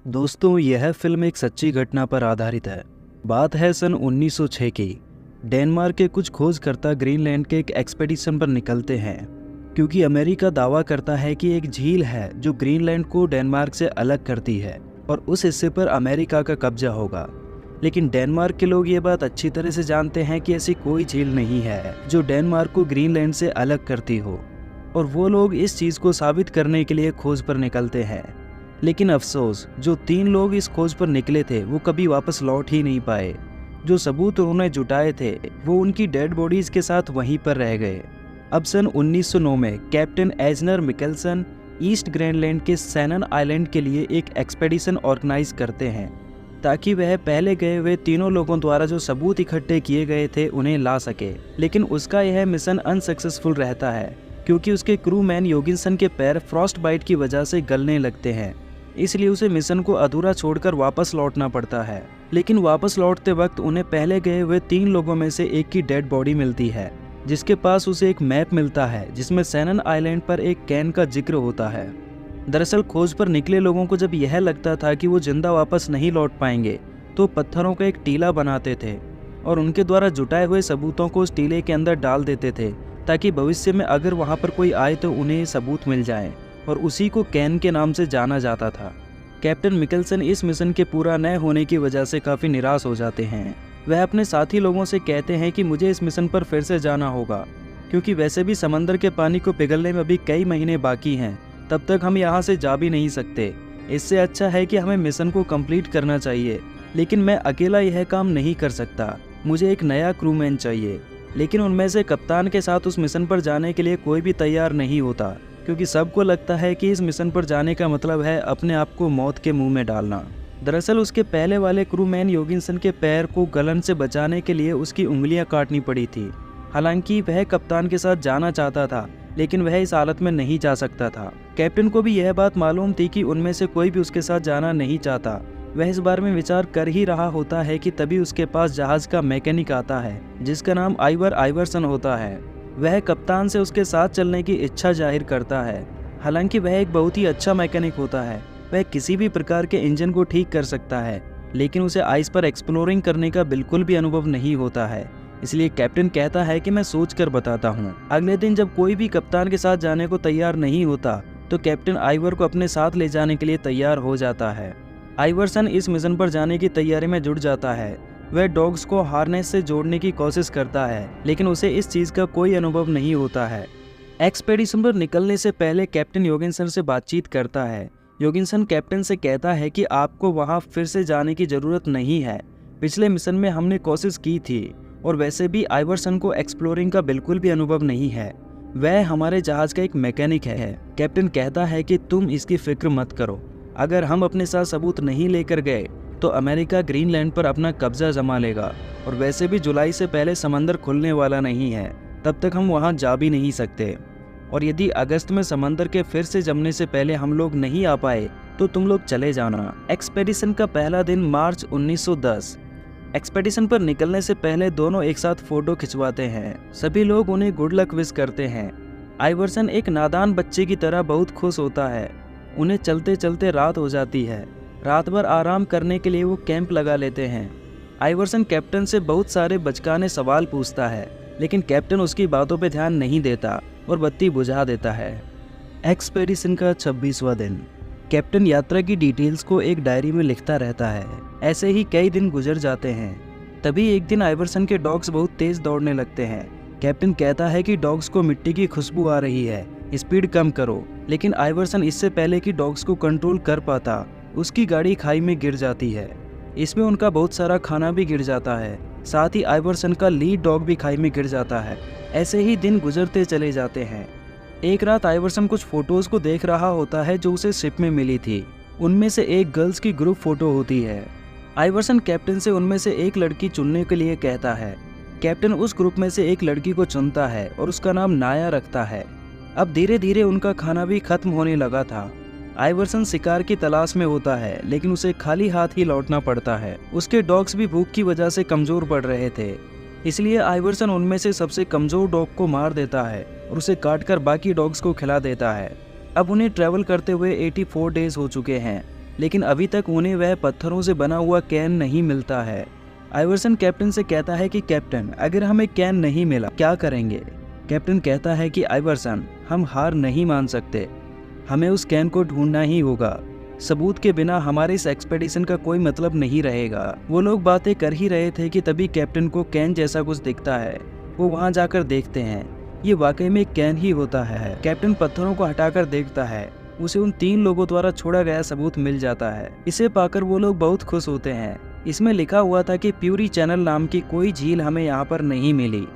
दोस्तों, यह फिल्म एक सच्ची घटना पर आधारित है। बात है सन 1906 की। डेनमार्क के कुछ खोजकर्ता ग्रीनलैंड के एक एक्सपेडिशन पर निकलते हैं, क्योंकि अमेरिका दावा करता है कि एक झील है जो ग्रीनलैंड को डेनमार्क से अलग करती है और उस हिस्से पर अमेरिका का कब्जा होगा। लेकिन डेनमार्क के लोग ये बात अच्छी तरह से जानते हैं कि ऐसी कोई झील नहीं है जो डेनमार्क को ग्रीनलैंड से अलग करती हो, और वो लोग इस चीज़ को साबित करने के लिए खोज पर निकलते हैं। लेकिन अफसोस, जो 3 लोग इस खोज पर निकले थे वो कभी वापस लौट ही नहीं पाए। जो सबूत उन्होंने जुटाए थे वो उनकी डेड बॉडीज के साथ वहीं पर रह गए। अब सन 1909 में कैप्टन एजनर मिकेल्सन ईस्ट ग्रीनलैंड के सैनन आइलैंड के लिए एक एक्सपेडिशन ऑर्गेनाइज करते हैं, ताकि वह पहले गए हुए तीनों लोगों द्वारा जो सबूत इकट्ठे किए गए थे उन्हें ला सके। लेकिन उसका यह मिशन अनसक्सेसफुल रहता है, क्योंकि उसके क्रू मैन योगिंसन के पैर फ्रॉस्ट बाइट की वजह से गलने लगते हैं। इसलिए उसे मिशन को अधूरा छोड़कर वापस लौटना पड़ता है। लेकिन वापस लौटते वक्त उन्हें पहले गए हुए 3 लोगों में से एक की डेड बॉडी मिलती है, जिसके पास उसे एक मैप मिलता है जिसमें सैनन आइलैंड पर एक कैन का जिक्र होता है। दरअसल खोज पर निकले लोगों को जब यह लगता था कि वो जिंदा वापस नहीं लौट पाएंगे, तो पत्थरों का एक टीला बनाते थे और उनके द्वारा जुटाए हुए सबूतों को उस टीले के अंदर डाल देते थे, ताकि भविष्य में अगर वहाँ पर कोई आए तो उन्हें सबूत मिल जाए, और उसी को कैन के नाम से जाना जाता था। कैप्टन मिकेल्सन इस मिशन के पूरा न होने की वजह से काफ़ी निराश हो जाते हैं। वह अपने साथी लोगों से कहते हैं कि मुझे इस मिशन पर फिर से जाना होगा, क्योंकि वैसे भी समंदर के पानी को पिघलने में अभी कई महीने बाकी हैं, तब तक हम यहाँ से जा भी नहीं सकते। इससे अच्छा है कि हमें मिशन को कंप्लीट करना चाहिए, लेकिन मैं अकेला यह काम नहीं कर सकता। मुझे एक नया क्रूमैन चाहिए। लेकिन उनमें से कप्तान के साथ उस मिशन पर जाने के लिए कोई भी तैयार नहीं होता, क्योंकि सबको लगता है कि इस मिशन पर जाने का मतलब है अपने आप को मौत के मुंह में डालना। दरअसल उसके पहले वाले क्रूमैन योगिंसन के पैर को गलन से बचाने के लिए उसकी उंगलियां काटनी पड़ी थी। हालांकि वह कप्तान के साथ जाना चाहता था, लेकिन वह इस हालत में नहीं जा सकता था। कैप्टन को भी यह बात मालूम थी कि उनमें से कोई भी उसके साथ जाना नहीं चाहता। वह इस बारे में विचार कर ही रहा होता है कि तभी उसके पास जहाज का मैकेनिक आता है, जिसका नाम आइवर आइवरसन होता है। वह कप्तान से उसके साथ चलने की इच्छा जाहिर करता है। हालांकि वह एक बहुत ही अच्छा मैकेनिक होता है। वह किसी भी प्रकार के इंजन को ठीक कर सकता है, लेकिन उसे आइस पर एक्सप्लोरिंग करने का बिल्कुल भी अनुभव नहीं होता है। इसलिए कैप्टन कहता है कि मैं सोच कर बताता हूँ। अगले दिन जब कोई भी कप्तान के साथ जाने को तैयार नहीं होता, तो कैप्टन आइवर को अपने साथ ले जाने के लिए तैयार हो जाता है। आइवरसन इस मिशन पर जाने की तैयारी में जुट जाता है। वह डॉग्स को हार्नेस से जोड़ने की कोशिश करता है, लेकिन उसे इस चीज़ का कोई अनुभव नहीं होता है। एक्सपेडिशन पर निकलने से पहले कैप्टन योगिंसन से बातचीत करता है। योगिंसन कैप्टन से कहता है कि आपको वहां फिर से जाने की ज़रूरत नहीं है। पिछले मिशन में हमने कोशिश की थी, और वैसे भी आइवरसन को एक्सप्लोरिंग का बिल्कुल भी अनुभव नहीं है। वह हमारे जहाज़ का एक मैकेनिक है। कैप्टन कहता है कि तुम इसकी फिक्र मत करो। अगर हम अपने साथ सबूत नहीं लेकर गए तो अमेरिका ग्रीनलैंड पर अपना कब्जा जमा लेगा, और वैसे भी जुलाई से पहले समंदर खुलने वाला नहीं है, तब तक हम वहां जा भी नहीं सकते। और यदि अगस्त में समंदर के फिर से जमने से पहले हम लोग नहीं आ पाए तो तुम लोग चले जाना। एक्सपेडिशन का पहला दिन मार्च 1910। एक्सपेडिशन पर निकलने से पहले दोनों एक साथ फोटो खिंचवाते हैं। सभी लोग उन्हें गुड लक विश करते हैं। आइवरसन एक नादान बच्चे की तरह बहुत खुश होता है। उन्हें चलते चलते रात हो जाती है। रात भर आराम करने के लिए वो कैंप लगा लेते हैं। आइवरसन कैप्टन से बहुत सारे बचकाने सवाल पूछता है, लेकिन कैप्टन उसकी बातों पे ध्यान नहीं देता और बत्ती बुझा देता है। एक्सपेडिशन का 26वां दिन। कैप्टन यात्रा की डिटेल्स को एक डायरी में लिखता रहता है। ऐसे ही कई दिन गुजर जाते हैं। तभी एक दिन आइवरसन के डॉग्स बहुत तेज दौड़ने लगते हैं। कैप्टन कहता है कि डॉग्स को मिट्टी की खुशबू आ रही है, स्पीड कम करो। लेकिन आइवरसन इससे पहले कि डॉग्स को कंट्रोल कर पाता, उसकी गाड़ी खाई में गिर जाती है। इसमें उनका बहुत सारा खाना भी गिर जाता है। साथ ही आइवरसन का लीड डॉग भी खाई में गिर जाता है। ऐसे ही दिन गुजरते चले जाते हैं। एक रात आइवरसन कुछ फोटोज को देख रहा होता है जो उसे शिप में मिली थी। उनमें से एक गर्ल्स की ग्रुप फोटो होती है। आइवरसन कैप्टन से उनमें से एक लड़की चुनने के लिए कहता है। कैप्टन उस ग्रुप में से एक लड़की को चुनता है और उसका नाम नाया रखता है। अब धीरे धीरे उनका खाना भी खत्म होने लगा था। आइवरसन शिकार की तलाश में होता है, लेकिन उसे खाली हाथ ही लौटना पड़ता है। उसके डॉग्स भी भूख की वजह से कमजोर पड़ रहे थे, इसलिए आइवरसन उनमें से सबसे कमजोर डॉग को मार देता है और उसे काटकर बाकी डॉग्स को खिला देता है। अब उन्हें ट्रैवल करते हुए 84 डेज हो चुके हैं, लेकिन अभी तक उन्हें वह पत्थरों से बना हुआ कैन नहीं मिलता है। आइवर्सन कैप्टन से कहता है कि कैप्टन, अगर हमें कैन नहीं मिला क्या करेंगे? कैप्टन कहता है कि आइवर्सन, हम हार नहीं मान सकते, हमें उस कैन को ढूंढना ही होगा। सबूत के बिना हमारे इस एक्सपेडिशन का कोई मतलब नहीं रहेगा। वो लोग बातें कर ही रहे थे कि तभी कैप्टन को कैन जैसा कुछ दिखता है। वो वहां जाकर देखते हैं, ये वाकई में एक कैन ही होता है। कैप्टन पत्थरों को हटाकर देखता है, उसे उन 3 लोगों द्वारा छोड़ा गया सबूत मिल जाता है। इसे पाकर वो लोग बहुत खुश होते हैं। इसमें लिखा हुआ था कि प्यूरी चैनल नाम की कोई झील हमें यहाँ पर नहीं मिली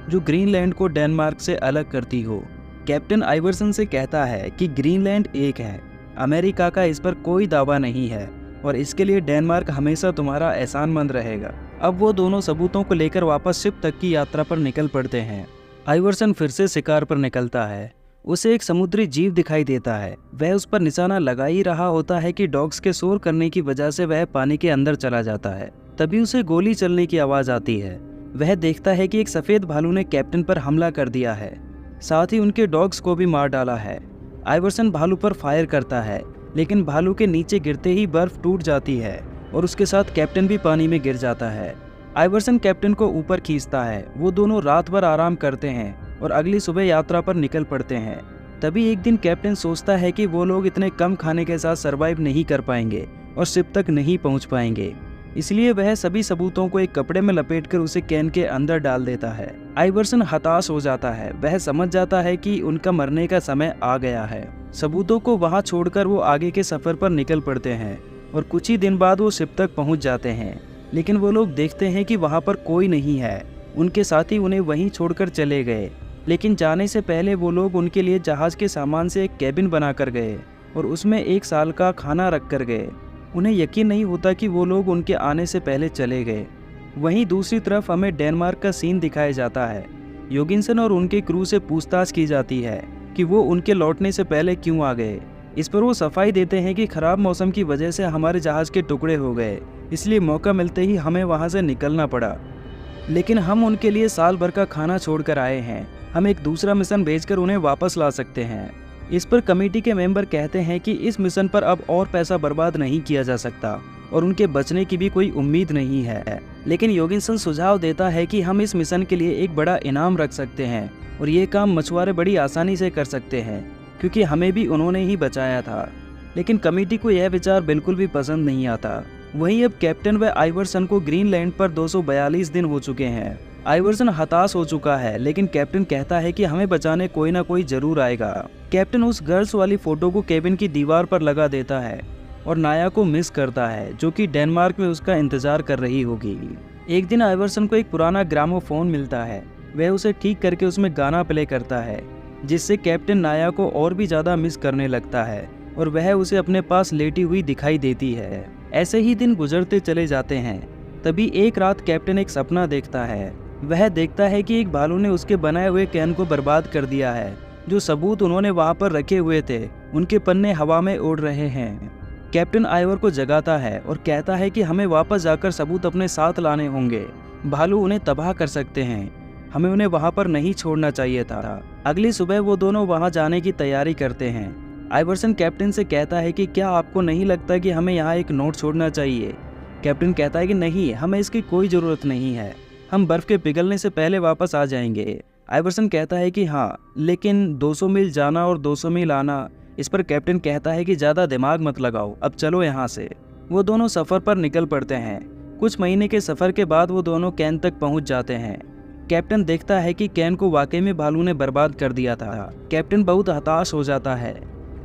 जो ग्रीनलैंड को डेनमार्क से अलग करती हो। कैप्टन आइवर्सन से कहता है कि ग्रीनलैंड एक है, अमेरिका का इस पर कोई दावा नहीं है और इसके लिए डेनमार्क हमेशा तुम्हारा एहसानमंद रहेगा। अब वो दोनों सबूतों को लेकर वापस शिप तक की यात्रा पर निकल पड़ते हैं। आइवर्सन फिर से शिकार पर निकलता है। उसे एक समुद्री जीव दिखाई देता है। वह उस पर निशाना लगा ही रहा होता है कि डॉग्स के शोर करने की वजह से वह पानी के अंदर चला जाता है। तभी उसे गोली चलने की आवाज आती है। वह देखता है कि एक सफेद भालू ने कैप्टन पर हमला कर दिया है, साथ ही उनके डॉग्स को भी मार डाला है। आइवर्सन भालू पर फायर करता है, लेकिन भालू के नीचे गिरते ही बर्फ टूट जाती है और उसके साथ कैप्टन भी पानी में गिर जाता है। आइवर्सन कैप्टन को ऊपर खींचता है। वो दोनों रात भर आराम करते हैं और अगली सुबह यात्रा पर निकल पड़ते हैं। तभी एक दिन कैप्टन सोचता है कि वो लोग इतने कम खाने के साथ सरवाइव नहीं कर पाएंगे और शिप तक नहीं पहुंच पाएंगे। इसलिए वह सभी सबूतों को एक कपड़े में लपेटकर उसे कैन के अंदर डाल देता है। आइवर्सन हताश हो जाता है। वह समझ जाता है कि उनका मरने का समय आ गया है। सबूतों को वहां छोड़कर वो आगे के सफर पर निकल पड़ते हैं और कुछ ही दिन बाद वो शिप तक पहुंच जाते हैं। लेकिन वो लोग देखते हैं कि वहां पर कोई नहीं है। उनके साथी उन्हें वहीं छोड़कर चले गए। लेकिन जाने से पहले वो लोग उनके लिए जहाज के सामान से एक कैबिन बनाकर गए और उसमें 1 साल का खाना रख कर गए। उन्हें यकीन नहीं होता कि वो लोग उनके आने से पहले चले गए। वहीं दूसरी तरफ हमें डेनमार्क का सीन दिखाया जाता है। योगिंसन और उनके क्रू से पूछताछ की जाती है कि वो उनके लौटने से पहले क्यों आ गए। इस पर वो सफाई देते हैं कि खराब मौसम की वजह से हमारे जहाज के टुकड़े हो गए, इसलिए मौका मिलते ही हमें वहां से निकलना पड़ा। लेकिन हम उनके लिए साल भर का खाना छोड़कर आए हैं, हम एक दूसरा मिशन भेजकर उन्हें वापस ला सकते हैं। इस पर कमेटी के मेंबर कहते हैं कि इस मिशन पर अब और पैसा बर्बाद नहीं किया जा सकता और उनके बचने की भी कोई उम्मीद नहीं है। लेकिन योगिंसन सुझाव देता है कि हम इस मिशन के लिए एक बड़ा इनाम रख सकते हैं और ये काम मछुआरे बड़ी आसानी से कर सकते हैं क्योंकि हमें भी उन्होंने ही बचाया था। लेकिन कमेटी को यह विचार बिल्कुल भी पसंद नहीं आता। वहीं अब कैप्टन व आइवर्सन को ग्रीनलैंड पर 242 दिन हो चुके हैं। आइवर्सन हताश हो चुका है, लेकिन कैप्टन कहता है कि हमें बचाने कोई ना कोई जरूर आएगा। कैप्टन उस गर्ल्स वाली फोटो को केबिन की दीवार पर लगा देता है और नाया को मिस करता है जो कि डेनमार्क में उसका इंतजार कर रही होगी। एक दिन आइवर्सन को एक पुराना ग्रामोफोन मिलता है। वह उसे ठीक करके उसमें गाना प्ले करता है, जिससे कैप्टन नाया को और भी ज्यादा मिस करने लगता है और वह उसे अपने पास लेटी हुई दिखाई देती है। ऐसे ही दिन गुजरते चले जाते हैं। तभी एक रात कैप्टन एक सपना देखता है। वह देखता है कि एक भालू ने उसके बनाए हुए कैन को बर्बाद कर दिया है। जो सबूत उन्होंने वहां पर रखे हुए थे, उनके पन्ने हवा में उड़ रहे हैं। कैप्टन आइवर को जगाता है और कहता है कि हमें वापस जाकर सबूत अपने साथ लाने होंगे। भालू उन्हें तबाह कर सकते हैं, हमें उन्हें वहां पर नहीं छोड़ना चाहिए था। अगली सुबह वो दोनों वहां जाने की तैयारी करते हैं। आइवर्सन कैप्टन से कहता है कि क्या आपको नहीं लगता कि हमें यहाँ एक नोट छोड़ना चाहिए? कैप्टन कहता है कि नहीं, हमें इसकी कोई ज़रूरत नहीं है, हम बर्फ़ के पिघलने से पहले वापस आ जाएंगे। आइवर्सन कहता है कि हाँ, लेकिन 200 मील जाना और 200 मील आना। इस पर कैप्टन कहता है कि ज़्यादा दिमाग मत लगाओ, अब चलो यहाँ से। वो दोनों सफ़र पर निकल पड़ते हैं। कुछ महीने के सफ़र के बाद वो दोनों कैन तक पहुँच जाते हैं। कैप्टन देखता है कि कैन को वाकई में भालू ने बर्बाद कर दिया था। कैप्टन बहुत हताश हो जाता है,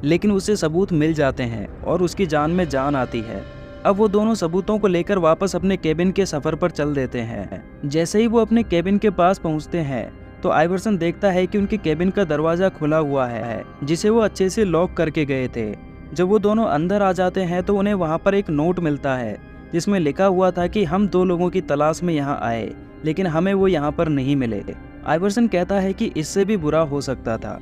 लेकिन उसे सबूत मिल जाते हैं और उसकी जान में जान आती है। अब वो दोनों सबूतों को लेकर वापस अपने केबिन के सफर पर चल देते हैं। जैसे ही वो अपने केबिन के पास पहुंचते हैं तो आइवर्सन देखता है कि उनके केबिन का दरवाजा खुला हुआ है, जिसे वो अच्छे से लॉक करके गए थे। जब वो दोनों अंदर आ जाते हैं तो उन्हें वहां पर एक नोट मिलता है जिसमें लिखा हुआ था कि हम 2 लोगों की तलाश में यहाँ आए, लेकिन हमें वो यहाँ पर नहीं मिले। आइवर्सन कहता है कि इससे भी बुरा हो सकता था।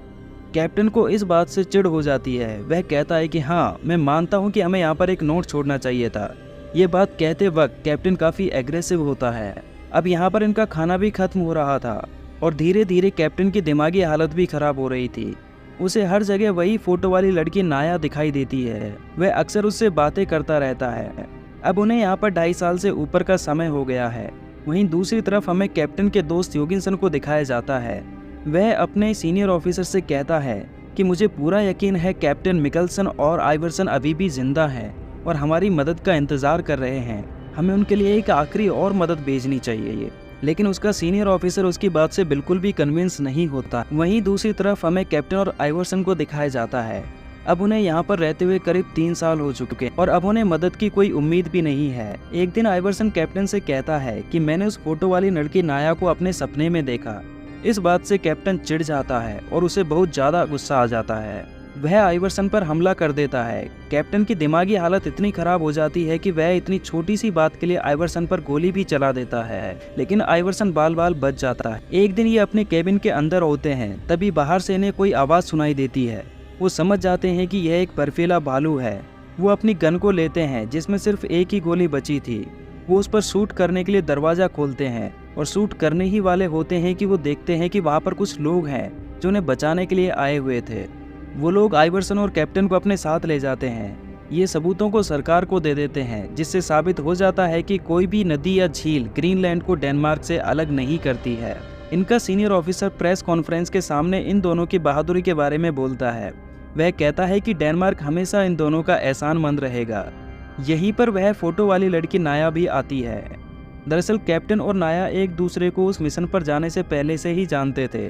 कैप्टन को इस बात से चिढ़ हो जाती है। वह कहता है कि हाँ, मैं मानता हूँ कि हमें यहाँ पर एक नोट छोड़ना चाहिए था। ये बात कहते वक्त कैप्टन काफ़ी एग्रेसिव होता है। अब यहाँ पर इनका खाना भी खत्म हो रहा था और धीरे धीरे कैप्टन की दिमागी हालत भी खराब हो रही थी। उसे हर जगह वही फोटो वाली लड़की नाया दिखाई देती है। वह अक्सर उससे बातें करता रहता है। अब उन्हें यहाँ पर 2.5 साल से ऊपर का समय हो गया है। वहीं दूसरी तरफ हमें कैप्टन के दोस्त योगिंसन को दिखाया जाता है। वह अपने सीनियर ऑफिसर से कहता है कि मुझे पूरा यकीन है कैप्टन मिकलसन और आइवर्सन अभी भी जिंदा हैं और हमारी मदद का इंतज़ार कर रहे हैं। हमें उनके लिए एक आखिरी और मदद भेजनी चाहिए। लेकिन उसका सीनियर ऑफिसर उसकी बात से बिल्कुल भी कन्विंस नहीं होता। वहीं दूसरी तरफ हमें कैप्टन और आइवर्सन को दिखाया जाता है। अब उन्हें यहाँ पर रहते हुए करीब 3 साल हो चुके हैं और अब उन्हें मदद की कोई उम्मीद भी नहीं है। एक दिन आइवर्सन कैप्टन से कहता है कि मैंने उस फोटो वाली लड़की नाया को अपने सपने में देखा। इस बात से कैप्टन चिढ़ जाता है और उसे बहुत ज़्यादा गुस्सा आ जाता है। वह आइवर्सन पर हमला कर देता है। कैप्टन की दिमागी हालत इतनी खराब हो जाती है कि वह इतनी छोटी सी बात के लिए आइवर्सन पर गोली भी चला देता है, लेकिन आइवर्सन बाल बाल बच जाता है। एक दिन ये अपने केबिन के अंदर होते हैं, तभी बाहर से इन्हें कोई आवाज़ सुनाई देती है। वो समझ जाते हैं कि यह एक बर्फीला भालू है। वो अपनी गन को लेते हैं जिसमें सिर्फ एक ही गोली बची थी। वो उस पर शूट करने के लिए दरवाज़ा खोलते हैं और शूट करने ही वाले होते हैं कि वो देखते हैं कि वहाँ पर कुछ लोग हैं जो उन्हें बचाने के लिए आए हुए थे। वो लोग आइवर्सन और कैप्टन को अपने साथ ले जाते हैं। ये सबूतों को सरकार को दे देते हैं, जिससे साबित हो जाता है कि कोई भी नदी या झील ग्रीनलैंड को डेनमार्क से अलग नहीं करती है। इनका सीनियर ऑफिसर प्रेस कॉन्फ्रेंस के सामने इन दोनों की बहादुरी के बारे में बोलता है। वह कहता है कि डेनमार्क हमेशा इन दोनों का एहसानमंद रहेगा। यहीं पर वह फोटो वाली लड़की नाया भी आती है। दरअसल कैप्टन और नाया एक दूसरे को उस मिशन पर जाने से पहले से ही जानते थे।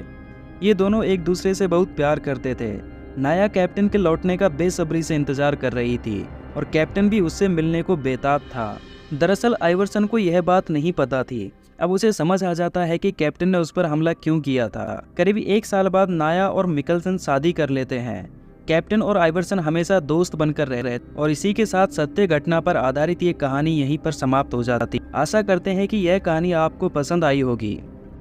ये दोनों एक दूसरे से बहुत प्यार करते थे। नाया कैप्टन के लौटने का बेसब्री से इंतजार कर रही थी और कैप्टन भी उससे मिलने को बेताब था। दरअसल आइवर्सन को यह बात नहीं पता थी। अब उसे समझ आ जाता है कि कैप्टन ने उस पर हमला क्यों किया था। करीब 1 साल बाद नाया और मिकलसन शादी कर लेते हैं। कैप्टन और आइवर्सन हमेशा दोस्त बनकर रह रहे और इसी के साथ सत्य घटना पर आधारित ये कहानी यहीं पर समाप्त हो जाती। आशा करते हैं कि यह कहानी आपको पसंद आई होगी।